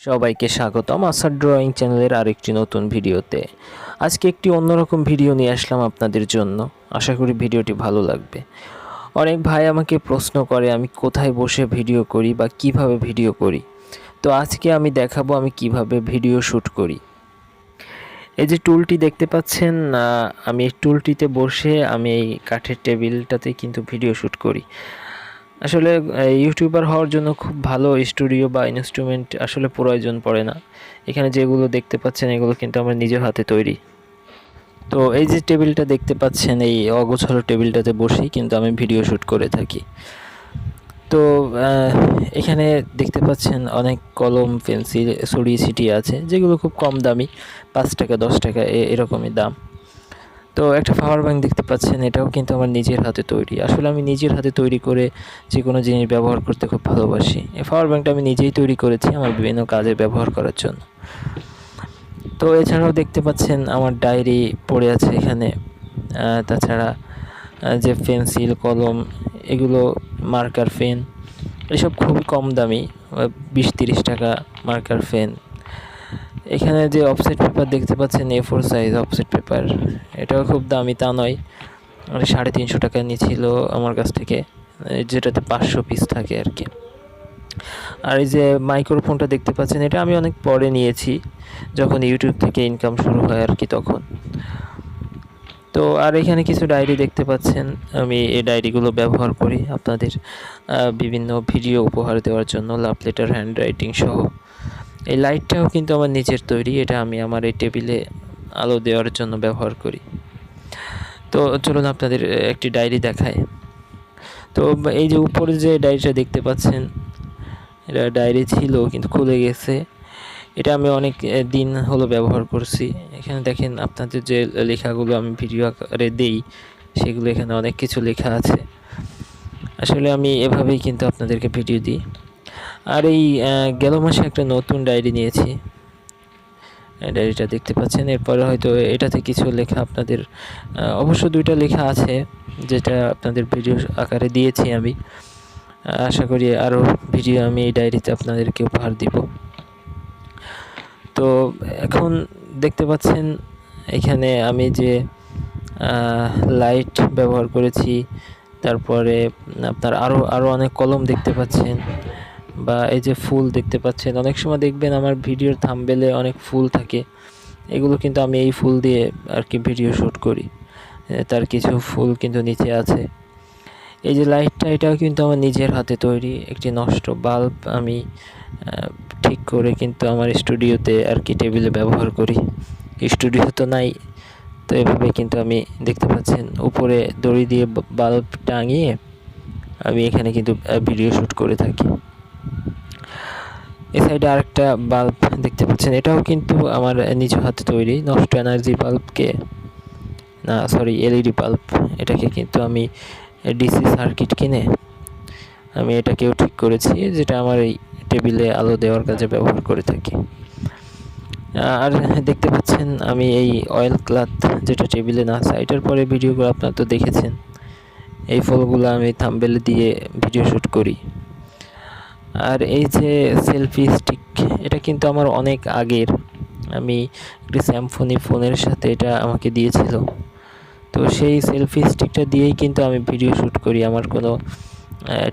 সবাইকে স্বাগতম আসার ড্রয়িং চ্যানেলের আরেকটি নতুন ভিডিওতে। আজকে একটি অন্যরকম ভিডিও নিয়ে আসলাম আপনাদের জন্য। আশা করি ভিডিওটি ভালো লাগবে। অনেক ভাই আমাকে প্রশ্ন করে আমি কোথায় বসে ভিডিও করি বা কিভাবে ভিডিও করি। তো আজকে আমি দেখাবো আমি কিভাবে ভিডিও শ্যুট করি। এই যে টুলটি দেখতে পাচ্ছেন, আমি এই টুলটিতে বসে আমি এই কাঠের টেবিলটাতে কিন্তু ভিডিও শ্যুট করি। আসলে ইউটিউবার হওয়ার জন্য খুব ভালো স্টুডিও বা ইনস্ট্রুমেন্ট আসলে প্রয়োজন পড়ে না। এখানে যেগুলো দেখতে পাচ্ছেন এগুলো কিন্তু আমার নিজের হাতে তৈরি। তো এই যে টেবিলটা দেখতে পাচ্ছেন, এই অগোছালো টেবিলটাতে বসেই কিন্তু আমি ভিডিও শ্যুট করে থাকি। তো এখানে দেখতে পাচ্ছেন অনেক কলম, পেন্সিল ছড়িয়ে ছিটিয়ে আছে, যেগুলো খুব কম দামি, 5 টাকা 10 টাকা এরকমই দাম। তো একটা পাওয়ার ব্যাংক দেখতে পাচ্ছেন, এটাও কিন্তু আমার নিজের হাতে তৈরি। আসলে আমি নিজের হাতে তৈরি করে যে কোনো জিনিস ব্যবহার করতে খুব ভালোবাসি। এই পাওয়ার ব্যাংকটা আমি নিজেই তৈরি করেছি আমার বিভিন্ন কাজে ব্যবহার করার জন্য। তো এছাড়াও দেখতে পাচ্ছেন আমার ডায়েরি পড়ে আছে এখানে। তাছাড়া যে পেন্সিল, কলম, এগুলো মার্কার, পেন, এসব খুবই কম দামি, 20-30 টাকা মার্কার, পেন। এখানে যে অফসেট পেপার দেখতে পাচ্ছেন, A4 সাইজ অফসেট পেপার, এটাও খুব দামি তা নয়, 350 টাকা নিয়েছিল আমার কাছ থেকে, যেটাতে 500 পিস থাকে আর কি। আর এই যে মাইক্রোফোনটা দেখতে পাচ্ছেন, এটা আমি অনেক পরে নিয়েছি, যখন ইউটিউব থেকে ইনকাম শুরু হয় আর কি তখন। তো আর এখানে কিছু ডায়েরি দেখতে পাচ্ছেন, আমি এই ডায়েরিগুলো ব্যবহার করি আপনাদের বিভিন্ন ভিডিও উপহার দেওয়ার জন্য, লাভ লেটার, হ্যান্ড রাইটিং সহ। এই লাইটটাও কিন্তু আমার নিজের তৈরি, এটা আমি আমার এই টেবিলে আলো দেওয়ার জন্য ব্যবহার করি। তো চলুন আপনাদের একটি ডায়েরি দেখায়। তো এই যে উপরে যে ডায়েরিটা দেখতে পাচ্ছেন, এটা ডায়েরি ছিল কিন্তু খুলে গেছে। এটা আমি অনেক দিন হলো ব্যবহার করছি। এখানে দেখেন আপনাদের যে লেখাগুলো আমি ভিডিও আকারে দেই, সেগুলো এখানে অনেক কিছু লেখা আছে। আসলে আমি এভাবেই কিন্তু আপনাদেরকে ভিডিও দিই। আর এই গেল মাসে একটা নতুন ডায়েরি নিয়েছি, ডায়েরিটা দেখতে পাচ্ছেন। এরপরে হয়তো এটাতে কিছু লেখা আপনাদের, অবশ্য 2টা লেখা আছে যেটা আপনাদের ভিডিও আকারে দিয়েছি আমি। আশা করি আরও ভিডিও আমি এই ডায়েরিতে আপনাদেরকে উপহার দিব। তো এখন দেখতে পাচ্ছেন এখানে আমি যে লাইট ব্যবহার করেছি, তারপরে আপনার আরও অনেক কলম দেখতে পাচ্ছেন, বা এই যে ফুল দেখতে পাচ্ছেন। অনেক সময় দেখবেন আমার ভিডিওর থাম্বনেলে অনেক ফুল থাকে, এগুলো কিন্তু আমি এই ফুল দিয়ে আর কি ভিডিও শ্যুট করি। তার কিছু ফুল কিন্তু নিচে আছে। এই যে লাইটটা, এটাও কিন্তু আমার নিজের হাতে তৈরি। একটি নষ্ট বাল্ব আমি ঠিক করে কিন্তু আমার স্টুডিওতে আর কি টেবিলে ব্যবহার করি। স্টুডিও তো নাই, তো এভাবে কিন্তু আমি দেখতে পাচ্ছেন উপরে দড়ি দিয়ে বাল্ব টাঙিয়ে আমি এখানে কিন্তু ভিডিও শ্যুট করে থাকি। এই সাইডে আরেকটা বাল্ব দেখতে পাচ্ছেন, এটাও কিন্তু আমার নিজ হাতে তৈরি। নষ্ট এনার্জি বাল্বকে, না সরি, এলইডি বাল্ব, এটাকে কিন্তু আমি ডিসি সার্কিট কিনে আমি এটাকেও ঠিক করেছি, যেটা আমার এই টেবিলে আলো দেওয়ার কাজে ব্যবহার করে থাকি। আর দেখতে পাচ্ছেন আমি এই অয়েল ক্লথ, যেটা টেবিলে না আছে, এটার পরে ভিডিওগুলো আপনারা তো দেখেছেন। এই ফলগুলো আমি থাম্বনেলে দিয়ে ভিডিও শ্যুট করি। আর এই যে সেলফি স্টিক, এটা কিন্তু আমার অনেক আগের, আমি একটি স্যামসং ফোনের সাথে এটা আমাকে দিয়েছিল। তো সেই সেলফি স্টিকটা দিয়েই কিন্তু আমি ভিডিও শ্যুট করি। আমার কোনো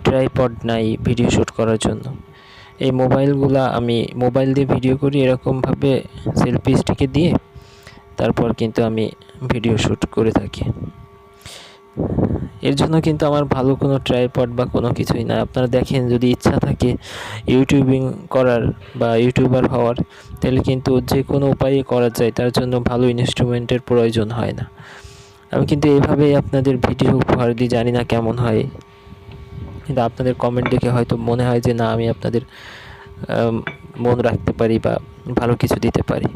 ট্রাইপড নাই ভিডিও শ্যুট করার জন্য। এই মোবাইলগুলা আমি মোবাইল দিয়ে ভিডিও করি, এরকমভাবে সেলফি স্টিকে দিয়ে তারপর কিন্তু আমি ভিডিও শ্যুট করে থাকি। এর জন্য কিন্তু আমার ভালো কোনো ট্রাইপড বা কোনো কিছুই না। আপনারা দেখেন, যদি ইচ্ছা থাকে ইউটিউবিং করার বা ইউটিউবার হওয়ার, তাহলে কিন্তু যে কোনো উপায়ে করা যায়, তার জন্য ভালো ইনস্ট্রুমেন্টের প্রয়োজন হয় না। আমি কিন্তু এইভাবেই আপনাদের ভিডিও উপহার দিই, জানি না কেমন হয়, কিন্তু আপনাদের কমেন্ট দেখে হয়তো মনে হয় যে না, আমি আপনাদের মন রাখতে পারি বা ভালো কিছু দিতে পারি।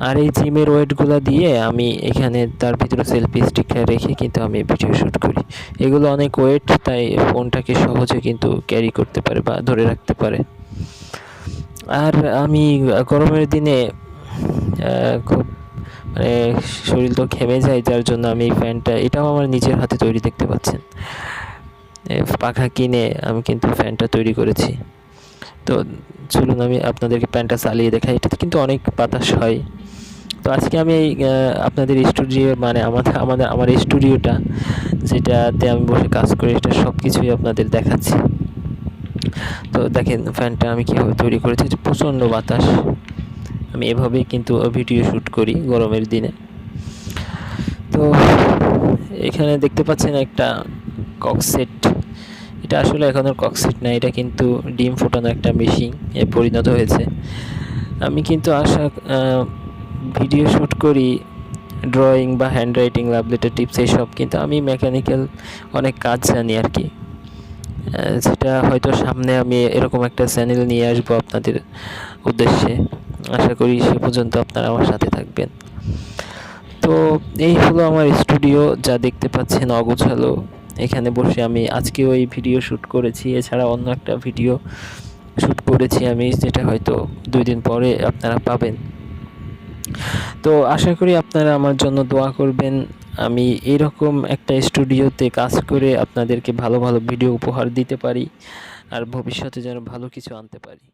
আর এই জিমের ওয়েটগুলো দিয়ে আমি এখানে তার ভিতরে সেলফি স্টিক রেখে কিন্তু আমি ভিডিও শ্যুট করি। এগুলো অনেক ওয়েট, তাই ফোনটাকে সহজে কিন্তু ক্যারি করতে পারে বা ধরে রাখতে পারে। আর আমি গরমের দিনে খুব মানে শরীর তো ঘেমে যায়, যার জন্য আমি এই ফ্যানটা, এটাও আমার নিজের হাতে তৈরি, দেখতে পাচ্ছেন। পাখা কিনে আমি কিন্তু ফ্যানটা তৈরি করেছি। তো চলুন আমি আপনাদেরকে ফ্যানটা চালিয়ে দেখাই। এটাতে কিন্তু অনেক বাতাস হয়। তো আজকে আমি এই আপনাদের স্টুডিও মানে আমার স্টুডিওটা যেটাতে আমি বসে কাজ করি, এটা সব কিছুই আপনাদের দেখাচ্ছি। তো দেখেন ফ্যানটা আমি কীভাবে তৈরি করেছি, যে প্রচণ্ড বাতাস। আমি এভাবেই কিন্তু ভিডিও শ্যুট করি গরমের দিনে। তো এখানে দেখতে পাচ্ছেন একটা ককসেট। এটা আসলে এখন আর ককসেট না, এটা কিন্তু ডিম ফোটানো একটা মেশিন এ পরিণত হয়েছে। আমি কিন্তু ভিডিও শ্যুট করি, ড্রয়িং বা hand writing, love letter, tips এইসব, কিন্তু আমি মেকানিক্যাল অনেক কাজ জানি আর কি। যেটা হয়তো সামনে আমি এরকম একটা চ্যানেল নিয়ে আসবো আপনাদের উদ্দেশ্যে। আশা করি সে পর্যন্ত আপনারা আমার সাথে থাকবেন। তো এই হলো আমার স্টুডিও, যা দেখতে পাচ্ছেন অগোছালো। এখানে বসে আমি আজকেও এই ভিডিও শ্যুট করেছি, এছাড়া অন্য একটা ভিডিও শ্যুট করেছি আমি, যেটা হয়তো 2 দিন পরে আপনারা পাবেন। তো আশা করি আপনারা আমার জন্য দোয়া করবেন, আমি এরকম একটা স্টুডিওতে কাজ করে আপনাদেরকে ভালো ভালো ভিডিও উপহার দিতে পারি, আর ভবিষ্যতে যেন ভালো কিছু আনতে পারি।